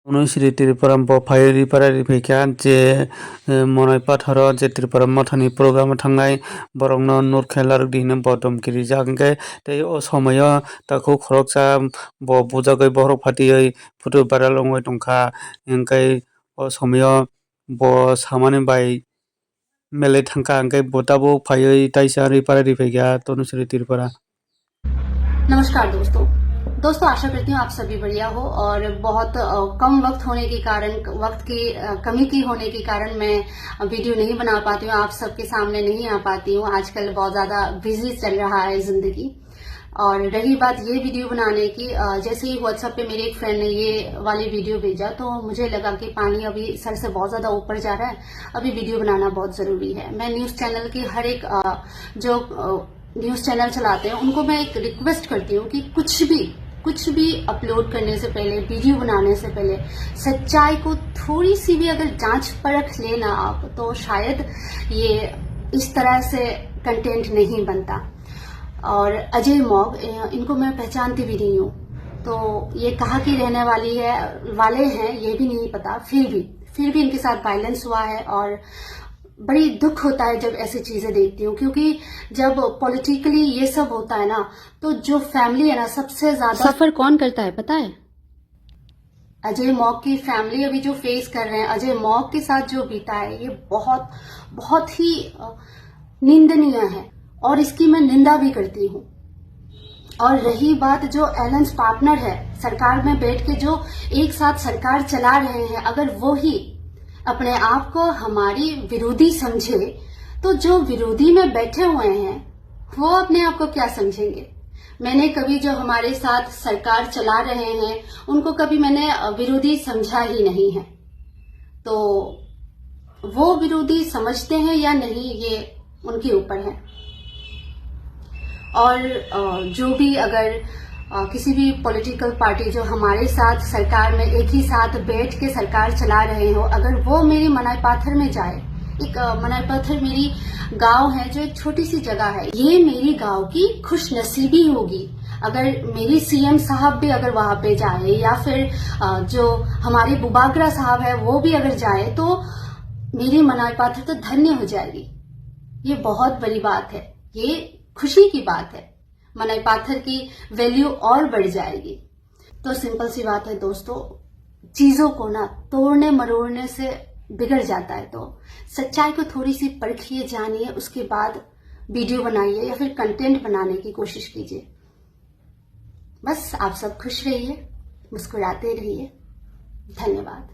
अनुश्री त्रिपुराम बफायरि पारारि फैखा जे मनय पाथर जे त्रिपुराम मथानि प्रग्राम थांनाय बरंनो नुरखेलार दिनो बदमगिरि जागंगे ते ओ समय ताखौ खरकसा ब बुजागै बरक फाटियै फुटु बारालंगै दंखा इंकै ओ समय ब सामाने बाय मेले थांखा इंकै बताबो फायै ताइसारि पारारि फैखा तनुश्री त्रिपुरा। नमस्कार दोस्तों आशा करती हूँ आप सभी बढ़िया हो और बहुत कम वक्त होने के कारण वक्त की कमी की होने के कारण मैं वीडियो नहीं बना पाती हूँ, आप सबके सामने नहीं आ पाती हूँ। आजकल बहुत ज्यादा बिजी चल रहा है जिंदगी। और रही बात ये वीडियो बनाने की, जैसे ही व्हाट्सएप पे मेरे एक फ्रेंड ने ये वाली वीडियो भेजा तो मुझे लगा कि पानी अभी सर से बहुत ज्यादा ऊपर जा रहा है, अभी वीडियो बनाना बहुत जरूरी है। मैं न्यूज चैनल की हर एक जो न्यूज चैनल चलाते हैं उनको मैं एक रिक्वेस्ट करती हूँ कि कुछ भी अपलोड करने से पहले, वीडियो बनाने से पहले सच्चाई को थोड़ी सी भी अगर जांच परख लेना आप, तो शायद ये इस तरह से कंटेंट नहीं बनता। और अजय मॉग, इनको मैं पहचानती भी नहीं हूँ, तो ये कहाँ की रहने वाले हैं ये भी नहीं पता, फिर भी इनके साथ वायलेंस हुआ है और बड़ी दुख होता है जब ऐसी चीजें देखती हूँ। क्योंकि जब पॉलिटिकली ये सब होता है ना, तो जो फैमिली है ना सबसे ज्यादा सफर कौन करता है पता है? अजय मॉग की फैमिली अभी जो फेस कर रहे हैं, अजय मॉग के साथ जो बीता है, ये बहुत बहुत ही निंदनीय है और इसकी मैं निंदा भी करती हूँ। और रही बात जो एलेंस पार्टनर है, सरकार में बैठ के जो एक साथ सरकार चला रहे हैं, अगर वो ही अपने आप को हमारी विरोधी समझे, तो जो विरोधी में बैठे हुए हैं वो अपने आप को क्या समझेंगे? मैंने कभी जो हमारे साथ सरकार चला रहे हैं उनको कभी मैंने विरोधी समझा ही नहीं है, तो वो विरोधी समझते हैं या नहीं ये उनके ऊपर है। और जो भी अगर किसी भी पॉलिटिकल पार्टी जो हमारे साथ सरकार में एक ही साथ बैठ के सरकार चला रहे हो, अगर वो मेरी मनाई पाथर में जाए, एक मनाई पाथर मेरी गांव है जो एक छोटी सी जगह है, ये मेरी गांव की खुशनसीबी होगी अगर मेरी सीएम साहब भी अगर वहां पे जाए, या फिर जो हमारे बुबागरा साहब है वो भी अगर जाए, तो मेरी मनाई पाथर तो धन्य हो जाएगी। ये बहुत बड़ी बात है, ये खुशी की बात है, मनाई पाथर की वैल्यू और बढ़ जाएगी। तो सिंपल सी बात है दोस्तों, चीजों को ना तोड़ने मरोड़ने से बिगड़ जाता है, तो सच्चाई को थोड़ी सी परखिए, जानिए, उसके बाद वीडियो बनाइए या फिर कंटेंट बनाने की कोशिश कीजिए। बस आप सब खुश रहिए, मुस्कुराते रहिए। धन्यवाद।